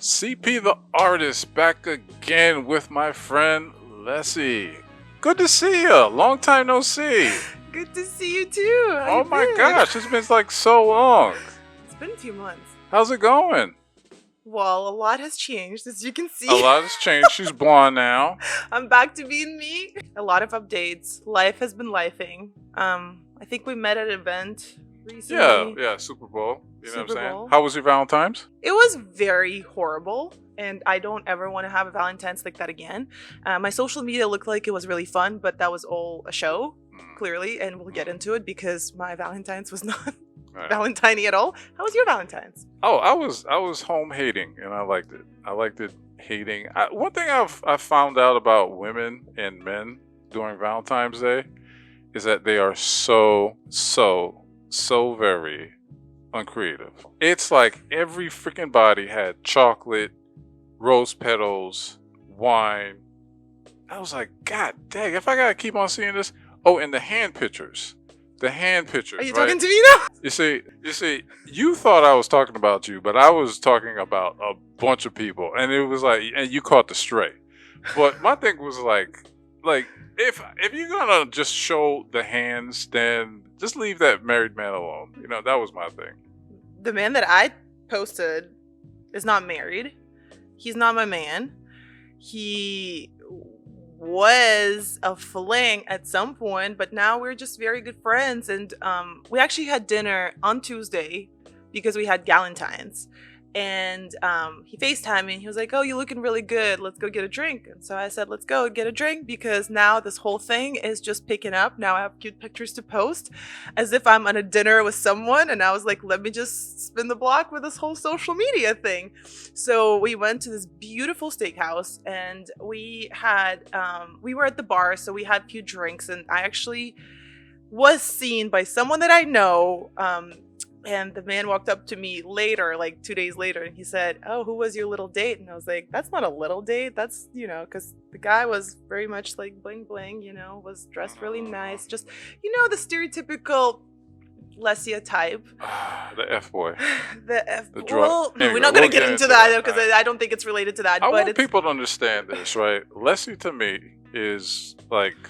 CP the artist back again with my friend Leslie. Good to see you. Long time no see. Good to see you too. How Oh you my been? gosh, it's been like so long. It's been a few months. How's it going? Well, a lot has changed, as you can see. A lot has changed. She's blonde now. I'm back to being me. A lot of updates. Life has been lifing. I think we met at an event recently. Yeah, Super Bowl. You know what I'm Super saying? Bowl. How was your Valentine's? It was very horrible, and I don't ever want to have a Valentine's like that again. My social media looked like it was really fun, but that was all a show, clearly, and we'll get into it because my Valentine's was not Valentine-y at all. How was your Valentine's? Oh, I was home hating, and I liked it. I liked it hating. One thing I've found out about women and men during Valentine's Day is that they are so very uncreative. It's like every freaking body had chocolate, rose petals, wine. I was like, God dang, if I gotta keep on seeing this. Oh, and the hand pictures. The hand pictures. Are you right? talking to me now? You see, you thought I was talking about you, but I was talking about a bunch of people, and it was like, and you caught the stray. But my thing was like if you're gonna just show the hands, then just leave that married man alone. You know, that was my thing. The man that I posted is not married. He's not my man. He was a fling at some point, but now we're just very good friends. And we actually had dinner on Tuesday because we had Galentine's. And he FaceTimed me and he was like, "Oh, you're looking really good. Let's go get a drink." And so I said, "Let's go get a drink," because now this whole thing is just picking up. Now I have cute pictures to post as if I'm on a dinner with someone. And I was like, let me just spin the block with this whole social media thing. So we went to this beautiful steakhouse and we were at the bar. So we had a few drinks and I actually was seen by someone that I know. And the man walked up to me later, like 2 days later, and he said, "Oh, who was your little date?" And I was like, "That's not a little date. That's, because the guy was very much like bling bling, was dressed really nice. Just, the stereotypical Lesia type." The F boy. The F boy. drug. Well, Anyway, we're not going to get into that because right. I don't think it's related to that. I but want people to understand this, right? Leslie to me is like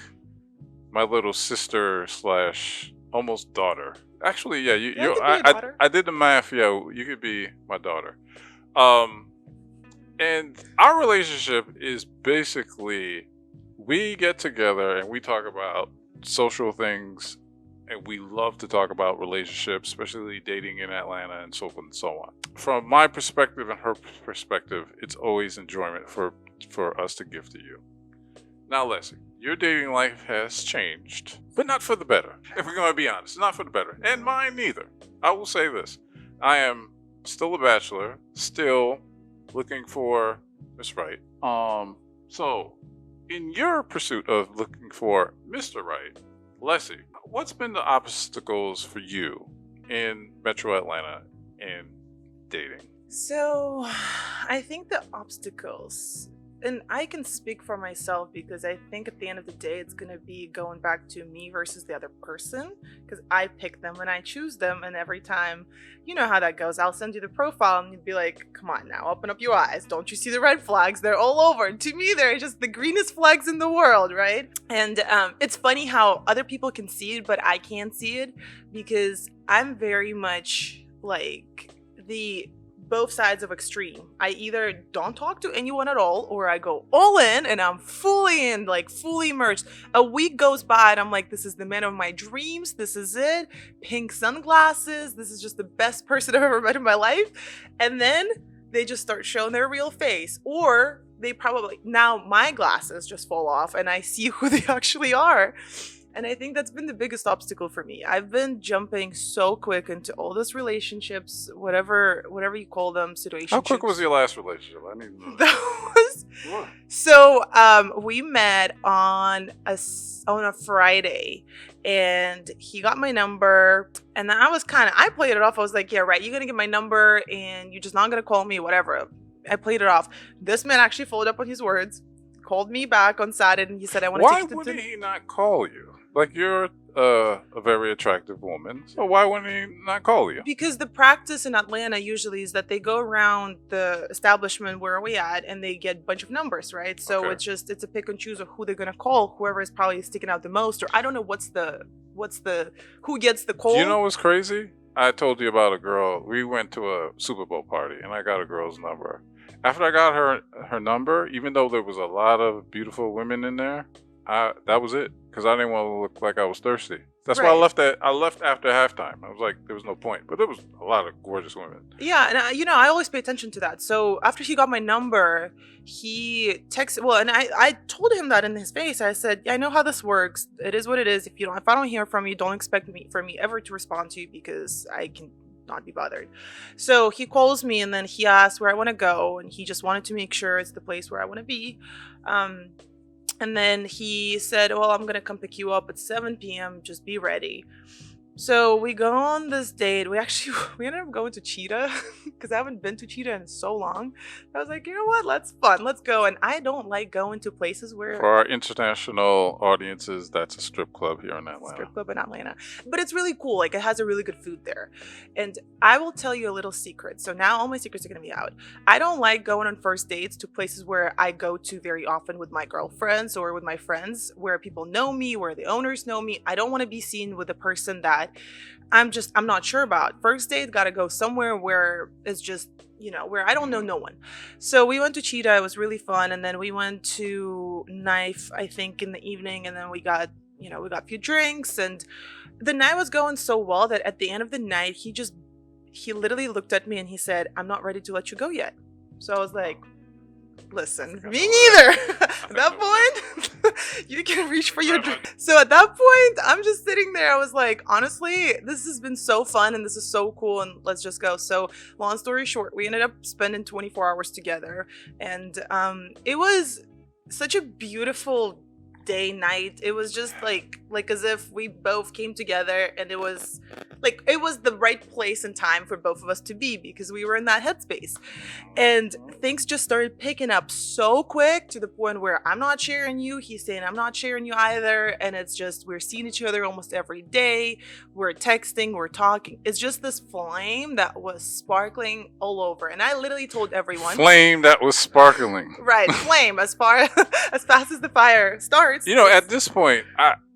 my little sister / almost daughter. Actually, yeah, I did the math. Yeah, you could be my daughter. And our relationship is basically we get together and we talk about social things, and we love to talk about relationships, especially dating in Atlanta and so forth and so on. From my perspective and her perspective, it's always enjoyment for us to give to you. Now, Leslie, your dating life has changed, but not for the better. If we're going to be honest, not for the better. And mine neither. I will say this. I am still a bachelor, still looking for Miss Right. So, in your pursuit of looking for Mr. Right, Leslie, what's been the obstacles for you in Metro Atlanta in dating? So, I think the obstacles, and I can speak for myself because I think at the end of the day, it's going to be going back to me versus the other person because I pick them and I choose them. And every time, you know how that goes. I'll send you the profile and you'd be like, "Come on now, open up your eyes. Don't you see the red flags? They're all over." And to me, they're just the greenest flags in the world, right? And it's funny how other people can see it, but I can't see it because I'm very much like both sides of extreme. I either don't talk to anyone at all or I go all in and I'm fully in, like fully immersed. A week goes by and I'm like, this is the man of my dreams. This is it. Pink sunglasses. This is just the best person I've ever met in my life. And then they just start showing their real face, or they probably, now my glasses just fall off and I see who they actually are. And I think that's been the biggest obstacle for me. I've been jumping so quick into all those relationships, whatever you call them, situations. How quick was your last relationship? I need to know. That was so. We met on a Friday, and he got my number, and then I played it off. I was like, "Yeah, right. You're gonna get my number, and you're just not gonna call me, whatever." I played it off. This man actually followed up on his words, called me back on Saturday, and he said, "I want to take you to dinner." Why wouldn't he not call you? Like, you're a very attractive woman. So why wouldn't he not call you? Because the practice in Atlanta usually is that they go around the establishment where we at and they get a bunch of numbers, right? So Okay. it's a pick and choose of who they're gonna call, whoever is probably sticking out the most, or I don't know what's the who gets the call. You know what's crazy? I told you about a girl. We went to a Super Bowl party, and I got a girl's number. After I got her number, even though there was a lot of beautiful women in there, that was it. Because I didn't want to look like I was thirsty. That's why I Right. left. I left after halftime. I was like, there was no point. But there was a lot of gorgeous women. Yeah, and I always pay attention to that. So after he got my number, he texted. Well, and I told him that in his face. I said, "Yeah, I know how this works. It is what it is. If I don't hear from you, don't expect me ever to respond to you because I can not be bothered." So he calls me and then he asks where I want to go, and he just wanted to make sure it's the place where I want to be. Um, and then he said, "Well, I'm gonna come pick you up at 7 p.m. Just be ready." So we go on this date. We ended up going to Cheetah because I haven't been to Cheetah in so long. I was like, you know what? Let's go. And I don't like going to places where For our international audiences, that's a strip club here in Atlanta. strip club in Atlanta. But it's really cool. Like it has a really good food there. And I will tell you a little secret. So now all my secrets are gonna be out. I don't like going on first dates to places where I go to very often with my girlfriends or with my friends, where people know me, where the owners know me. I don't want to be seen with a person that I'm not sure about. First date gotta go somewhere where it's just, where I don't know no one. So we went to Cheetah. It was really fun. And then we went to Knife, I think, in the evening. And then we got a few drinks. And the night was going so well that at the end of the night, he literally looked at me and he said, "I'm not ready to let you go yet." So I was like, listen, me neither. At that point, you can reach for your drink. So at that point, I'm just sitting there. I was like, honestly, this has been so fun and this is so cool and let's just go. So long story short, we ended up spending 24 hours together. And it was such a beautiful night. It was just like as if we both came together and it was the right place and time for both of us to be because we were in that headspace. And things just started picking up so quick to the point where I'm not sharing you, he's saying I'm not sharing you either, and it's just we're seeing each other almost every day, we're texting, we're talking. It's just this flame that was sparkling all over. And I literally told everyone, flame that was sparkling. Right, flame as fast as the fire starts. At this point,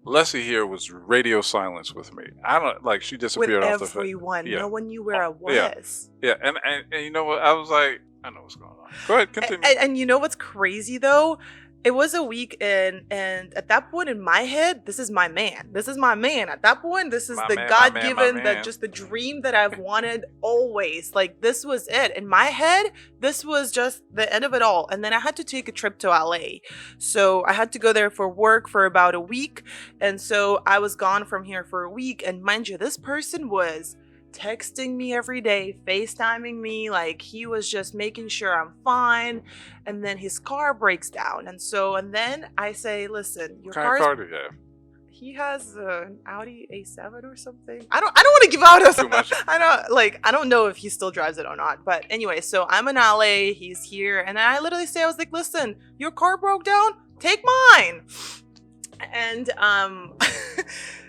Leslie here was radio silence with me. I don't she disappeared with off the everyone. Yeah. No one knew where I was. Yeah, and you know what? I was like, I know what's going on. Go ahead, continue. And you know what's crazy though? It was a week in, and at that point in my head, this is my man. This is my man. At that point, this is the God-given, just the dream that I've wanted always. Like, this was it. In my head, this was just the end of it all. And then I had to take a trip to LA. So I had to go there for work for about a week. And so I was gone from here for a week. And mind you, this person was texting me every day, FaceTiming me, like he was just making sure I'm fine. And then his car breaks down. And then I say, listen, your car do you have? He has an Audi A7 or something. I don't want to give out too much. I don't know if he still drives it or not. But anyway, so I'm in LA, he's here, and I literally say, I was like, listen, your car broke down, take mine. And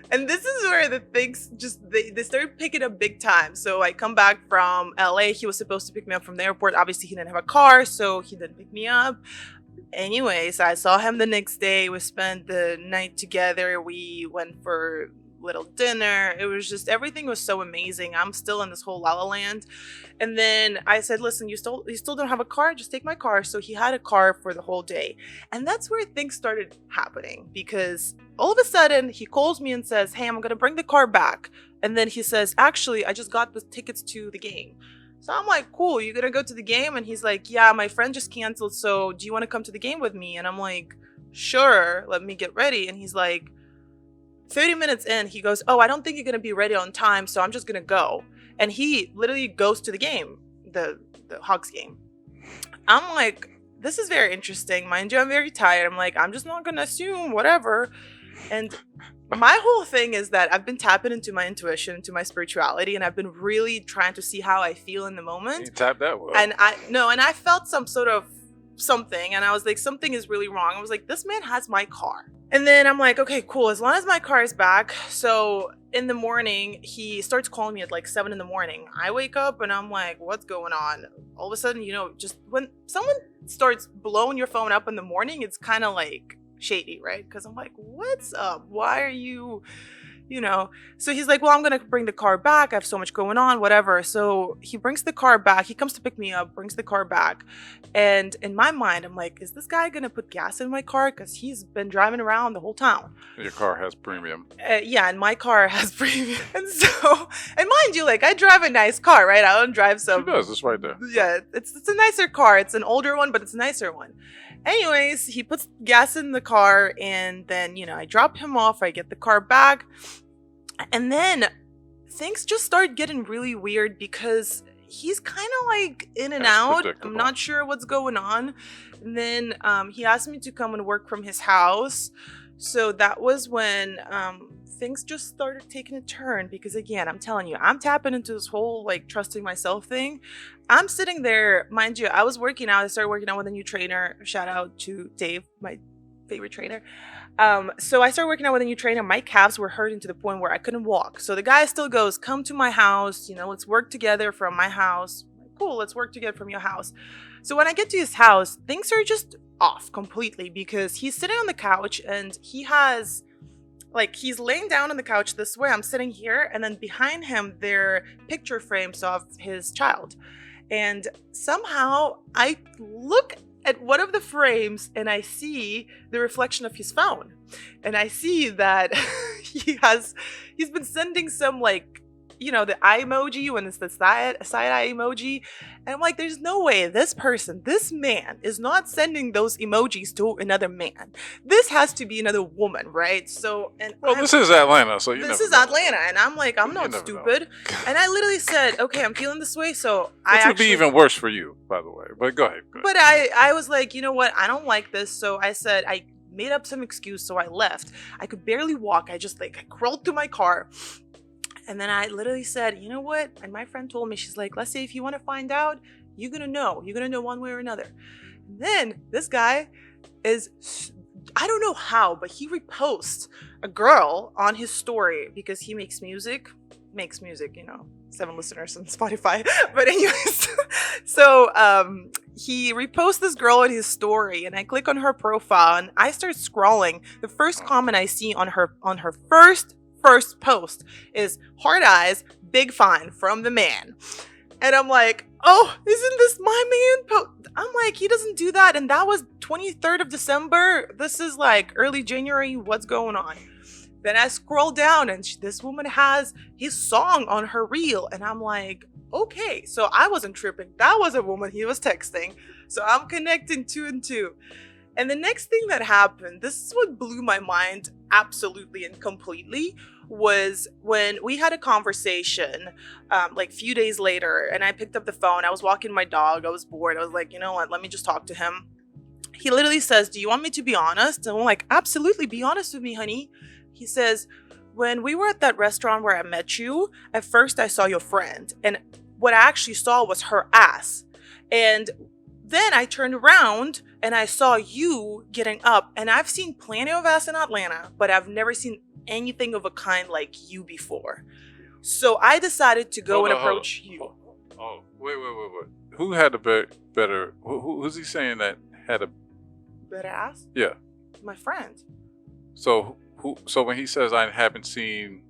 and this is where the things just they started picking up big time. So I come back from LA. He was supposed to pick me up from the airport. Obviously, he didn't have a car, so he didn't pick me up. Anyways, I saw him the next day. We spent the night together. We went for little dinner. It was just, everything was so amazing. I'm still in this whole La La Land. And then I said, listen, you still don't have a car? Just take my car. So he had a car for the whole day. And that's where things started happening, because all of a sudden he calls me and says, hey, I'm going to bring the car back. And then he says, actually, I just got the tickets to the game. So I'm like, cool, you gonna go to the game? And he's like, yeah, my friend just canceled, so do you want to come to the game with me? And I'm like, sure, let me get ready. And he's like, 30 minutes in, he goes, oh, I don't think you're gonna be ready on time, so I'm just gonna go. And he literally goes to the game, the Hawks game. I'm like, this is very interesting. Mind you, I'm very tired. I'm like, I'm just not gonna assume, whatever. And my whole thing is that I've been tapping into my intuition, into my spirituality, and I've been really trying to see how I feel in the moment. You tapped that well. And I felt some sort of something, and I was like, something is really wrong. I was like, this man has my car. And then I'm like, okay, cool. As long as my car is back. So in the morning, he starts calling me at like 7 in the morning. I wake up and I'm like, what's going on? All of a sudden, just when someone starts blowing your phone up in the morning, it's kind of like shady, right? Because I'm like, what's up? Why are you, you know? So he's like, well, I'm going to bring the car back. I have so much going on, whatever. So he brings the car back. He comes to pick me up, brings the car back. And in my mind, I'm like, is this guy going to put gas in my car? Because he's been driving around the whole town. Your car has premium. Yeah, and my car has premium. And so, and mind you, like, I drive a nice car, right? I don't drive some. It does. It's right there. Yeah, it's a nicer car. It's an older one, but it's a nicer one. Anyways, he puts gas in the car, and then, I drop him off. I get the car back. And then things just start getting really weird because he's kind of like in and out. I'm not sure what's going on. And then he asked me to come and work from his house. So that was when things just started taking a turn because, again, I'm telling you, I'm tapping into this whole like trusting myself thing. I'm sitting there, mind you, I was working out. I started working out with a new trainer. Shout out to Dave, my favorite trainer. So I started working out with a new trainer. My calves were hurting to the point where I couldn't walk. So the guy still goes, come to my house, let's work together from my house. Cool, let's work together from your house. So when I get to his house, things are just off completely because he's sitting on the couch and he's laying down on the couch this way. I'm sitting here, and then behind him there are picture frames of his child. And somehow I look at one of the frames and I see the reflection of his phone. And I see that he's been sending some the eye emoji when it's the side eye emoji. And I'm like, there's no way this man is not sending those emojis to another man. This has to be another woman, right? So, this is Atlanta, so this is Atlanta, and I'm like, I'm not stupid. And I literally said, okay, I'm feeling this way, so Which would be even worse for you, by the way. But go ahead. But I was like, you know what? I don't like this. So I said, I made up some excuse, so I left. I could barely walk. I just I crawled to my car. And then I literally said, you know what? And my friend told me, she's like, let's say if you want to find out, you're going to know. You're going to know one way or another. And then this guy is, I don't know how, but he reposts a girl on his story because he makes music, 7 listeners on Spotify. But anyways, so he reposts this girl on his story, and I click on her profile and I start scrolling. The first comment I see on her first post is heart eyes, big fine from the man. And I'm like, oh, isn't this my man? I'm like, he doesn't do that. And that was 23rd of December. This is like early January. What's going on? Then I scroll down and this woman has his song on her reel. And I'm like, okay. So I wasn't tripping. That was a woman he was texting. So I'm connecting 2 and 2. And the next thing that happened, this is what blew my mind absolutely and completely, was when we had a conversation a few days later, and I picked up the phone. I was walking my dog. I was bored. I was like, you know what? Let me just talk to him. He literally says, do you want me to be honest? And I'm like, absolutely. Be honest with me, honey. He says, when we were at that restaurant where I met you, at first I saw your friend, and what I actually saw was her ass. And then I turned around and I saw you getting up, and I've seen plenty of ass in Atlanta, but I've never seen anything of a kind like you before. So I decided to go and approach you. Oh, wait. Who had a better, who's he saying that had a better ass? Yeah. My friend. So when he says I haven't seen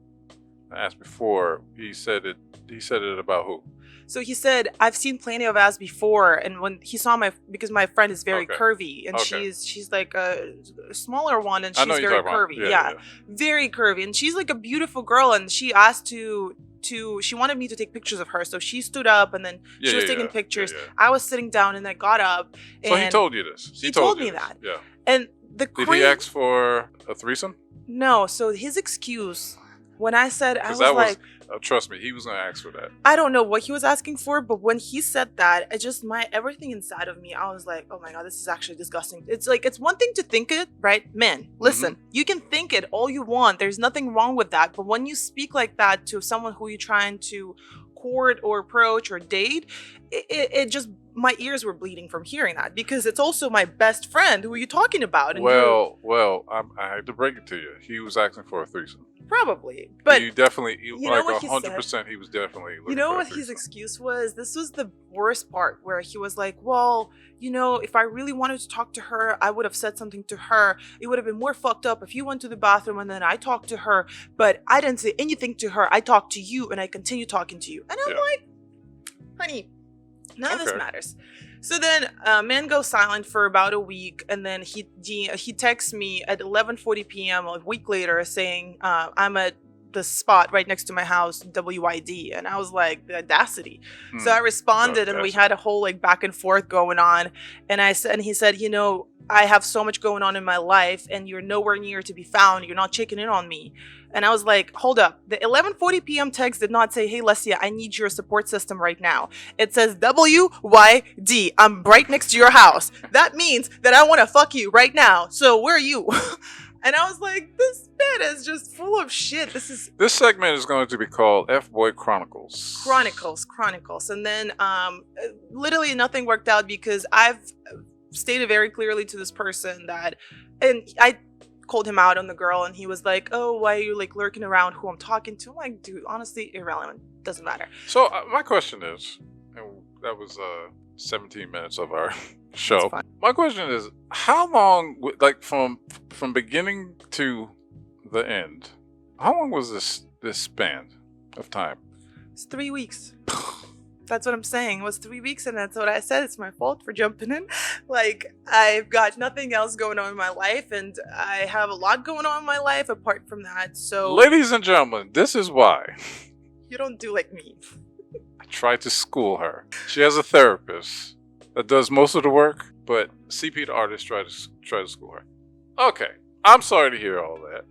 ass before, he said it about who? So he said, I've seen plenty of ass before. And when he saw because my friend is very curvy, and she's like a smaller one, and she's very curvy. Yeah, very curvy. And she's like a beautiful girl. And she asked she wanted me to take pictures of her. So she stood up, and then she was taking pictures. I was sitting down, and I got up. So he told you this? He told me that. Yeah. And did he ask for a threesome? No. So his excuse, when I said, I was like, trust me, he was going to ask for that. I don't know what he was asking for, but when he said that, it just, everything inside of me, I was like, oh my God, this is actually disgusting. It's like, it's one thing to think it, right? Men, listen, you can think it all you want. There's nothing wrong with that. But when you speak like that to someone who you're trying to court or approach or date, it just my ears were bleeding from hearing that because it's also my best friend. Who are you talking about? And I had to break it to you. He was asking for a threesome. probably, but You definitely, you know what he 100%. He was definitely. you Looking know for what a his threesome. excuse was? This was the worst part where he was like, well, if I really wanted to talk to her, I would have said something to her. It would have been more fucked up if you went to the bathroom and then I talked to her, but I didn't say anything to her. I talked to you and I continue talking to you. And I'm like, honey, none of this matters. So then man goes silent for about a week, and then he texts me at 11:40 p.m. a week later saying, I'm at the spot right next to my house, WID. And I was like, the audacity. So I responded, and we had a whole like back and forth going on. And he said, I have so much going on in my life and you're nowhere near to be found. You're not checking in on me. And I was like, hold up. The 11:40 p.m. text did not say, hey, Lesia, I need your support system right now. It says WYD. I'm right next to your house. That means that I want to fuck you right now. So where are you? And I was like, this man is just full of shit. This segment is going to be called F-Boy Chronicles. Chronicles. And then literally nothing worked out because I've stated very clearly to this person and I called him out on the girl, and he was like, oh, why are you like lurking around who I'm talking to? I'm like, dude, honestly, irrelevant. Doesn't matter. So my question is, and that was 17 minutes of our show. My question is, how long, like from beginning to the end, how long was this span of time? It's 3 weeks. That's what I'm saying. It was 3 weeks, and that's what I said. It's my fault for jumping in. Like, I've got nothing else going on in my life, and I have a lot going on in my life apart from that. So, ladies and gentlemen, this is why you don't do like me. I tried to school her. She has a therapist that does most of the work, but CP the artist tried to school her. Okay, I'm sorry to hear all that.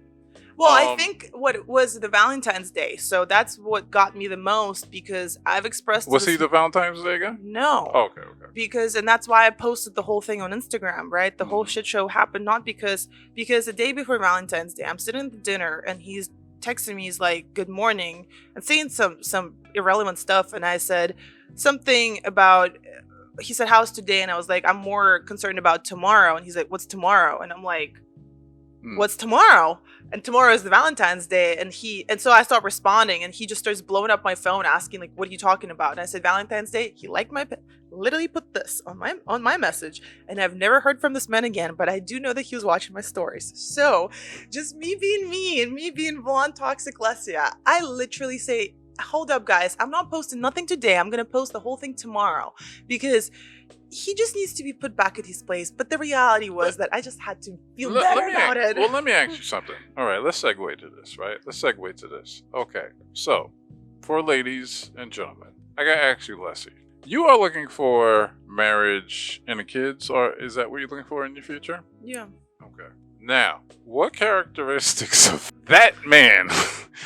Well, I think what it was the Valentine's Day. So that's what got me the most because I've expressed... Was he the Valentine's Day guy? No. Oh, okay. And that's why I posted the whole thing on Instagram, right? The whole shit show happened not because the day before Valentine's Day, I'm sitting at the dinner and he's texting me, he's like, good morning, and saying some irrelevant stuff. And I said something about... He said, how's today? And I was like, I'm more concerned about tomorrow. And he's like, what's tomorrow? And I'm like, what's tomorrow? And tomorrow is the Valentine's Day. And so I start responding, and he just starts blowing up my phone asking, like, what are you talking about? And I said, Valentine's Day. He liked literally put this on my message. And I've never heard from this man again, but I do know that he was watching my stories. So just me being me and me being blonde toxic Lesia, I literally say, hold up, guys. I'm not posting nothing today. I'm going to post the whole thing tomorrow because he just needs to be put back at his place. But the reality was that I just had to feel better about it. Well, let me ask you something. All right, let's segue to this, right? Okay, so for ladies and gentlemen, I got to ask you, Leslie. You are looking for marriage and the kids, or is that what you're looking for in your future? Yeah. Okay. Now, what characteristics of that man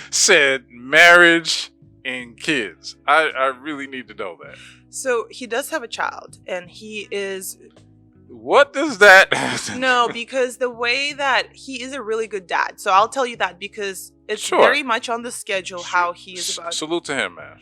said marriage and kids? I really need to know that. So he does have a child, and he is... What does that have? No, because the way that he is a really good dad. So I'll tell you that because it's very much on the schedule how he is about... Salute to him, man.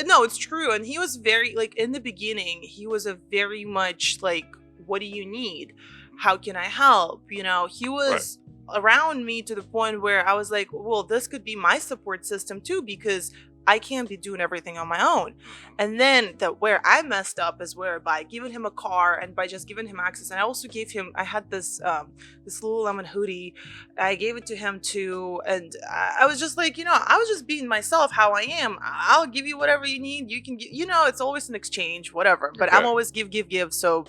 No, it's true. And he was very, like, in the beginning, he was a very much, like, what do you need? How can I help? He was around me to the point where I was like, well, this could be my support system too, because I can't be doing everything on my own. And then where I messed up is where by giving him a car and by just giving him access. And I also gave him, I had this Lululemon hoodie. I gave it to him too. And I was just like, I was just being myself, how I am. I'll give you whatever you need. You can get, it's always an exchange, whatever. But I'm always give. So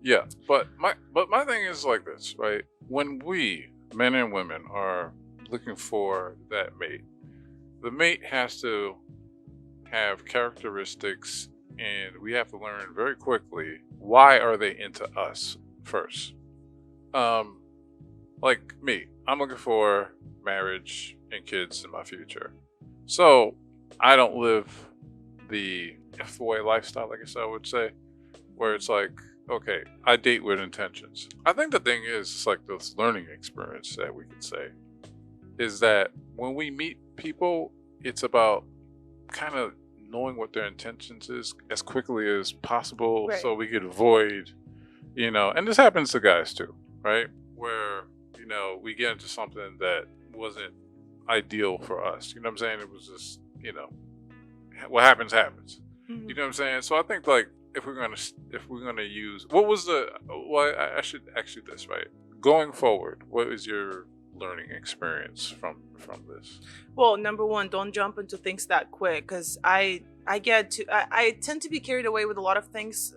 yeah, but my thing is like this, right? When we, men and women, are looking for that mate, the mate has to have characteristics, and we have to learn very quickly why are they into us first. Like me, I'm looking for marriage and kids in my future. So I don't live the F-boy lifestyle, I guess I would say, where it's like, okay, I date with intentions. I think the thing is, it's like this learning experience that we could say, is that when we meet people, it's about kind of knowing what their intentions is as quickly as possible, Right. so we could avoid, and this happens to guys too, right? Where, we get into something that wasn't ideal for us. You know what I'm saying? It was just, what happens happens. Mhm. You know what I'm saying? So I think, like, if we're gonna use, what was the, well, I should ask you this, right? Going forward, what is your learning experience from this? Well, number one, don't jump into things that quick, because I tend to be carried away with a lot of things.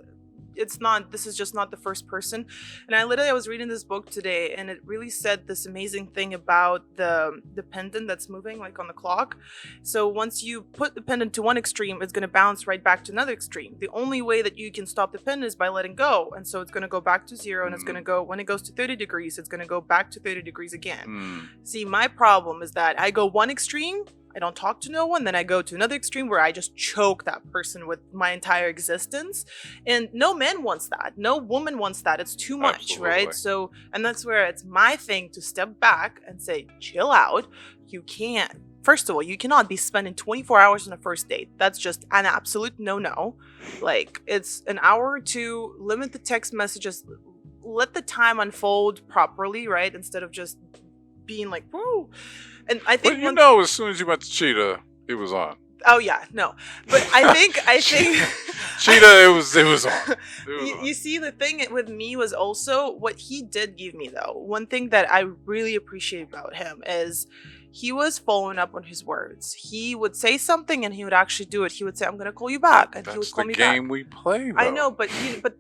This is just not the first person. And I was reading this book today, and it really said this amazing thing about the pendant that's moving like on the clock. So once you put the pendant to one extreme, it's going to bounce right back to another extreme. The only way that you can stop the pendant is by letting go. And so it's going to go back to zero, and it's going to go, when it goes to 30 degrees, it's going to go back to 30 degrees again. See, my problem is that I go one extreme, I don't talk to no one, then I go to another extreme where I just choke that person with my entire existence. And no man wants that. No woman wants that. It's too much, Absolutely. right? So, and that's where it's my thing to step back and say, chill out. You can't. First of all, you cannot be spending 24 hours on a first date. That's just an absolute no-no. Like, it's an hour or two, limit the text messages, let the time unfold properly, right? Instead of just being like, woo. And I think But as soon as you went to Cheetah, it was on. Oh yeah, no. But I think Cheetah, it was on. You see, the thing with me was also what he did give me though. One thing that I really appreciate about him is he was following up on his words. He would say something and he would actually do it. He would say, "I'm gonna call you back," and he would call me back. That's the game we play, though. I know, but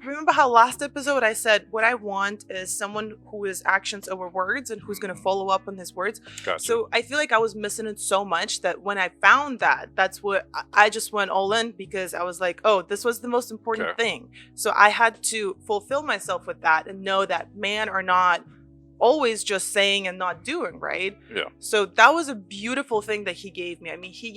remember how last episode I said what I want is someone who is actions over words and who's gonna follow up on his words. Gotcha. So I feel like I was missing it so much that when I found that, that's what I just went all in, because I was like, oh, this was the most important thing. So I had to fulfill myself with that and know that men are not always just saying and not doing, right? Yeah. So that was a beautiful thing that he gave me. I mean, he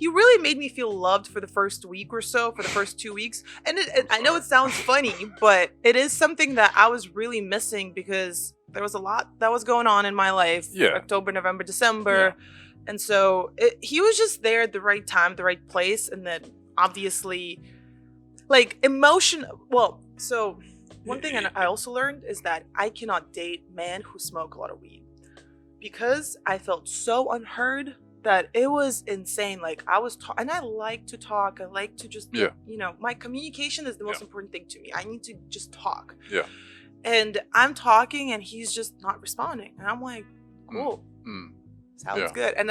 really made me feel loved for the first week or so, for the first 2 weeks. And I know it sounds funny, but it is something that I was really missing, because there was a lot that was going on in my life. Yeah. October, November, December. Yeah. And so he was just there at the right time, the right place. And then obviously, like, one thing I also learned is that I cannot date men who smoke a lot of weed, because I felt so unheard that it was insane. Like, I was and I like to talk. I like to just, my communication is the most important thing to me. I need to just talk. Yeah. And I'm talking and he's just not responding. And I'm like, cool. Sounds good. And